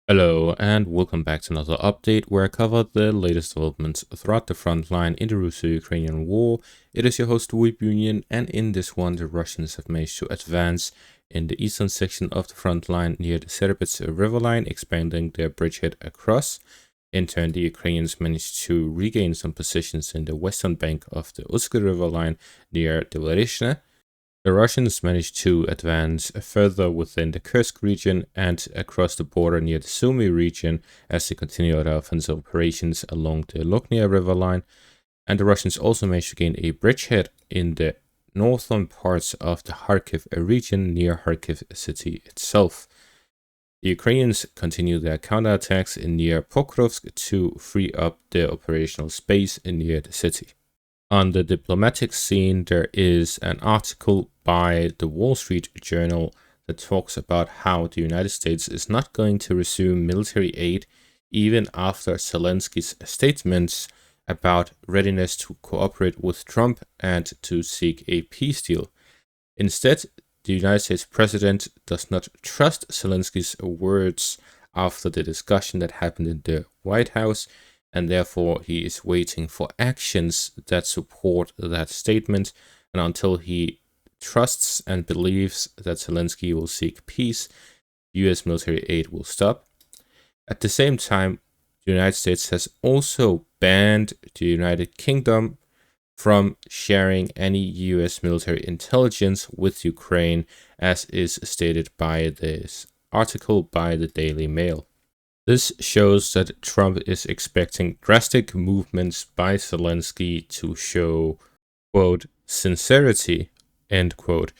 Hello and welcome back to another update where I cover the latest developments throughout the front line in the Russo-Ukrainian war. It is your host Weep Union, and in this one the Russians have managed to advance in the eastern section of the front line near the Serbets river line, expanding their bridgehead across. In turn, the Ukrainians managed to regain some positions in the western bank of the Oskil river line near the Vereshne. The Russians managed to advance further within the Kursk region and across the border near the Sumy region as they continued their offensive operations along the Luknia river line. And the Russians also managed to gain a bridgehead in the northern parts of the Kharkiv region near Kharkiv city itself. The Ukrainians continued their counterattacks near Pokrovsk to free up their operational space near the city. On the diplomatic scene, there is an article by the Wall Street Journal that talks about how the United States is not going to resume military aid even after Zelensky's statements about readiness to cooperate with Trump and to seek a peace deal. Instead, the United States president does not trust Zelensky's words after the discussion that happened in the White House, and therefore he is waiting for actions that support that statement. And until he trusts and believes that Zelensky will seek peace, US military aid will stop. At the same time, the United States has also banned the United Kingdom from sharing any US military intelligence with Ukraine, as is stated by this article by the Daily Mail. This shows that Trump is expecting drastic movements by Zelensky to show, quote, sincerity, end quote,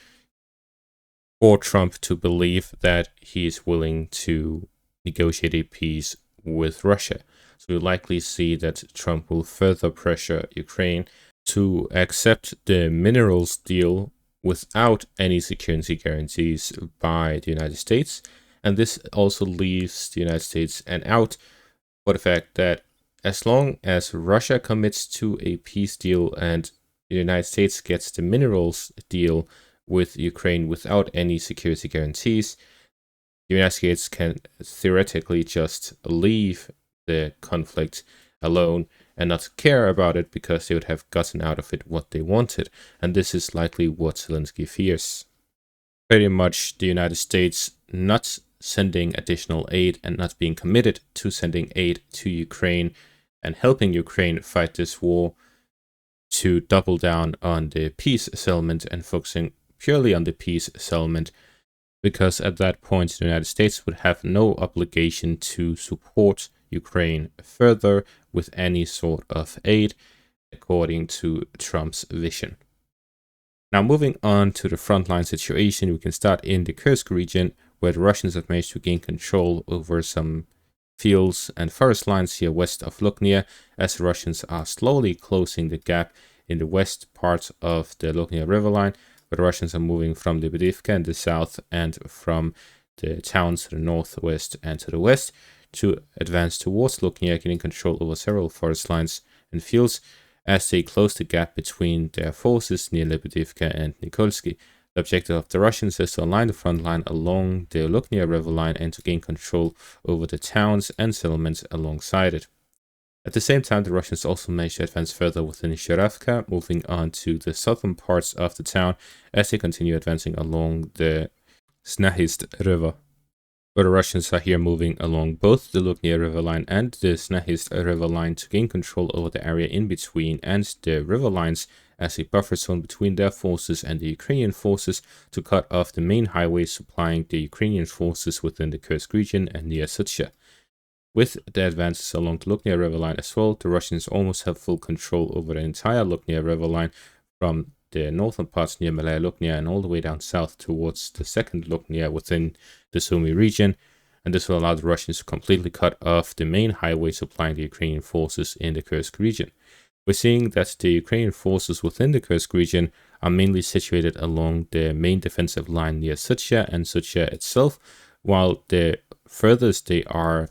for Trump to believe that he is willing to negotiate a peace with Russia. So we'll likely see that Trump will further pressure Ukraine to accept the minerals deal without any security guarantees by the United States. And this also leaves the United States an out for the fact that as long as Russia commits to a peace deal and the United States gets the minerals deal with Ukraine without any security guarantees, the United States can theoretically just leave the conflict alone and not care about it because they would have gotten out of it what they wanted. And this is likely what Zelensky fears. Pretty much the United States not sending additional aid and not being committed to sending aid to Ukraine and helping Ukraine fight this war, to double down on the peace settlement and focusing purely on the peace settlement, because at that point the United States would have no obligation to support Ukraine further with any sort of aid, according to Trump's vision. Now, moving on to the frontline situation, we can start in the Kursk region, where the Russians have managed to gain control over some fields and forest lines here west of Luknia, as the Russians are slowly closing the gap in the west part of the Luknia river line, where the Russians are moving from Lebedivka in the south and from the towns to the northwest and to the west to advance towards Luknia, gaining control over several forest lines and fields as they close the gap between their forces near Lebedivka and Nikolsky. The objective of the Russians is to align the front line along the Luknia river line and to gain control over the towns and settlements alongside it. At the same time, the Russians also managed to advance further within Shyrovka, moving on to the southern parts of the town as they continue advancing along the Snahist river. But the Russians are here moving along both the Luknia river line and the Snahist river line to gain control over the area in between and the river lines as a buffer zone between their forces and the Ukrainian forces, to cut off the main highway supplying the Ukrainian forces within the Kursk region and near Sutsha. With the advances along the Luknia river line as well, the Russians almost have full control over the entire Luknia river line from the northern parts near Malaya Luknia and all the way down south towards the second Luknia within the Sumy region, and this will allow the Russians to completely cut off the main highway supplying the Ukrainian forces in the Kursk region. We're seeing that the Ukrainian forces within the Kursk region are mainly situated along the main defensive line near Sutsha and Sutsha itself, while the furthest they are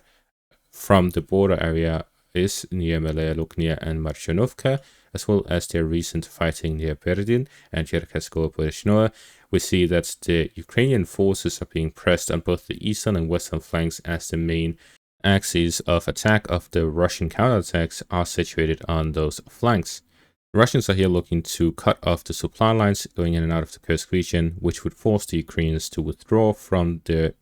from the border area is near Malaya Luknia and Marchanovka, as well as their recent fighting near Berdin and Cherkaskovo-Poreshnoe, we see that the Ukrainian forces are being pressed on both the eastern and western flanks, as the main axes of attack of the Russian counterattacks are situated on those flanks. The Russians are here looking to cut off the supply lines going in and out of the Kursk region, which would force the Ukrainians to withdraw from the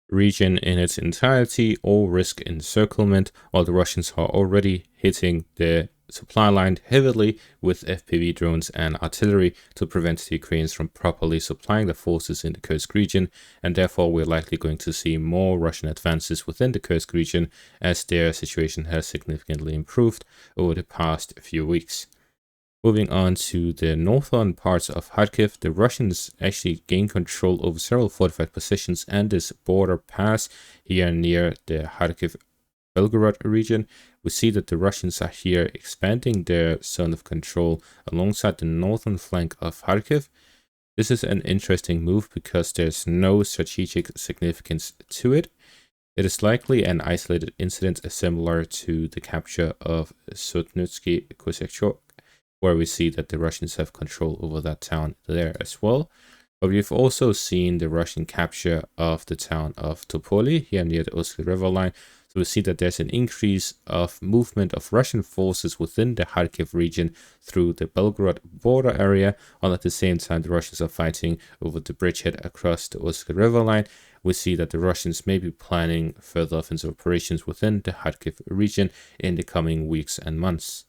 region in its entirety or risk encirclement, while the Russians are already hitting the supply line heavily with FPV drones and artillery to prevent the Ukrainians from properly supplying the forces in the Kursk region, and therefore we're likely going to see more Russian advances within the Kursk region, as their situation has significantly improved over the past few weeks. Moving on to the northern parts of Kharkiv, the Russians actually gained control over several fortified positions and this border pass here near the Kharkiv-Belgorod region. We see that the Russians are here expanding their zone of control alongside the northern flank of Kharkiv. This is an interesting move because there's no strategic significance to it. It is likely an isolated incident similar to the capture of Sotnutsky-Kosekchok, where we see that the Russians have control over that town there as well. But we've also seen the Russian capture of the town of Topoli here near the Oskil river line. So we see that there's an increase of movement of Russian forces within the Kharkiv region through the Belgorod border area, while at the same time the Russians are fighting over the bridgehead across the Oskil river line. We see that the Russians may be planning further offensive operations within the Kharkiv region in the coming weeks and months.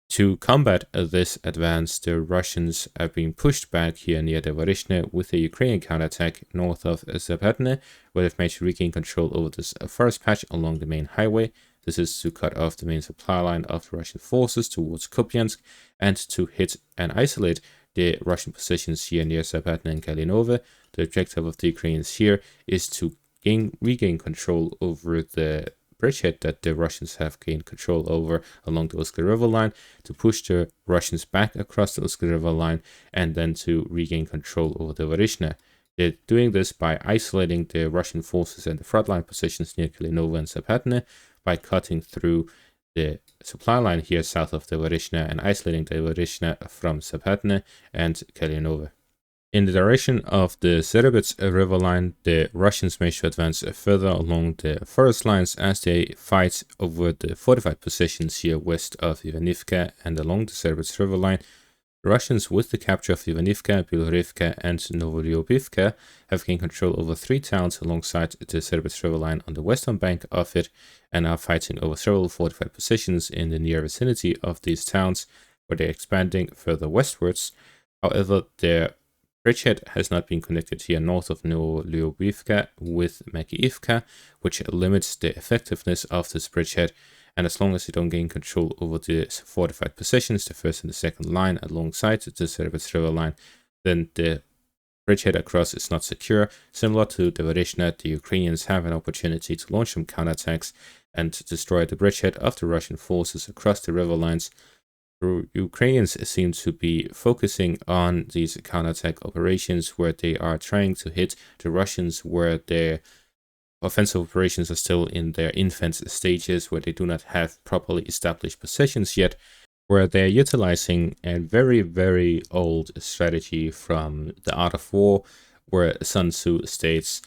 To combat this advance, the Russians are being pushed back here near the Varishne with a Ukrainian counterattack north of Zapatne, where they've managed to regain control over this first patch along the main highway. This is to cut off the main supply line of the Russian forces towards Kupiansk and to hit and isolate the Russian positions here near Zapatne and Kalinove. The objective of the Ukrainians here is to regain control over the bridgehead that the Russians have gained control over along the Oskil river line, to push the Russians back across the Oskil river line, and then to regain control over the Varishne. They're doing this by isolating the Russian forces and the frontline positions near Kalinova and Zapatne, by cutting through the supply line here south of the Varishne and isolating the Varishne from Zapatne and Kalinova. In the direction of the Serebets river line, the Russians managed to advance further along the forest lines as they fight over the fortified positions here west of Uspenivka and along the Serebets river line. The Russians, with the capture of Uspenivka, Bilorivka and Novolyubivka, have gained control over 3 towns alongside the Serebets river line on the western bank of it, and are fighting over several fortified positions in the near vicinity of these towns, where they're expanding further westwards. However, their bridgehead has not been connected here north of Novolyubivka with Makiivka, which limits the effectiveness of this bridgehead. And as long as they don't gain control over the fortified positions, the first and the second line alongside the Serebets river line, then the bridgehead across is not secure. Similar to the Varishne, the Ukrainians have an opportunity to launch some counterattacks and destroy the bridgehead of the Russian forces across the river lines. The Ukrainians seem to be focusing on these counterattack operations, where they are trying to hit the Russians where their offensive operations are still in their infant stages, where they do not have properly established positions yet, where they're utilizing a very, very old strategy from the Art of War, where Sun Tzu states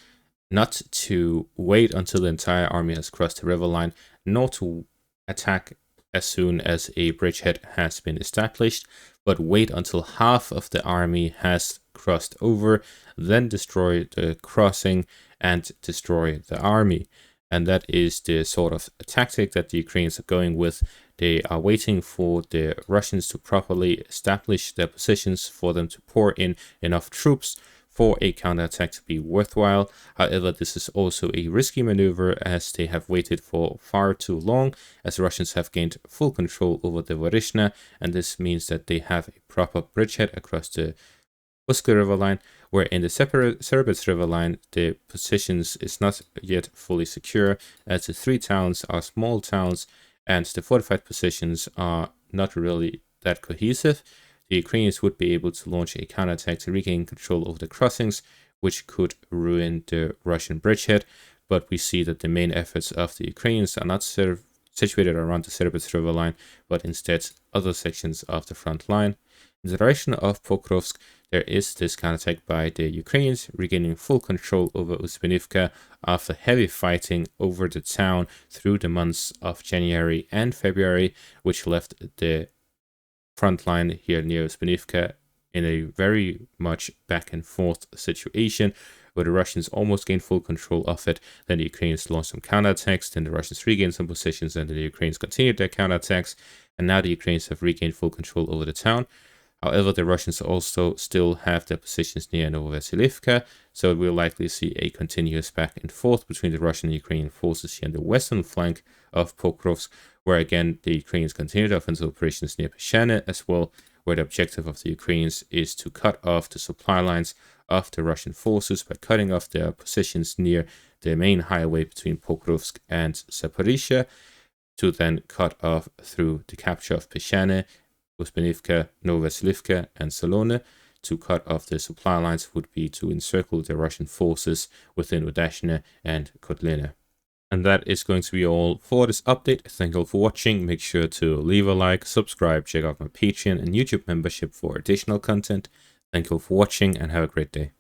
not to wait until the entire army has crossed the river line, nor to attack as soon as a bridgehead has been established, but wait until half of the army has crossed over, then destroy the crossing and destroy the army. And that is the sort of tactic that the Ukrainians are going with. They are waiting for the Russians to properly establish their positions for them to pour in enough troops for a counterattack to be worthwhile. However, this is also a risky maneuver, as they have waited for far too long, as the Russians have gained full control over the Varishne, and this means that they have a proper bridgehead across the Oskil river line, where in the Serebets river line, the positions is not yet fully secure, as the 3 towns are small towns, and the fortified positions are not really that cohesive. The Ukrainians would be able to launch a counterattack to regain control over the crossings, which could ruin the Russian bridgehead. But we see that the main efforts of the Ukrainians are not situated around the Serbets river line, but instead other sections of the front line. In the direction of Pokrovsk, there is this counterattack by the Ukrainians, regaining full control over Uspenivka after heavy fighting over the town through the months of January and February, which left the front line here near Uspenivka in a very much back and forth situation, where the Russians almost gained full control of it. Then the Ukrainians launched some counterattacks, then the Russians regained some positions, and then the Ukrainians continued their counterattacks, and now the Ukrainians have regained full control over the town. However, the Russians also still have their positions near Novovassilivka, so we'll likely see a continuous back and forth between the Russian and Ukrainian forces here on the western flank of Pokrovsk, where again the Ukrainians continue their offensive operations near Peshane as well, where the objective of the Ukrainians is to cut off the supply lines of the Russian forces by cutting off their positions near the main highway between Pokrovsk and Zaporizhia, to then cut off through the capture of Peshane, Uspenivka, Novovassilivka, and Salone. To cut off the supply lines would be to encircle the Russian forces within Udashne and Kotlina. And that is going to be all for this update. Thank you all for watching. Make sure to leave a like, subscribe, check out my Patreon and YouTube membership for additional content. Thank you all for watching and have a great day.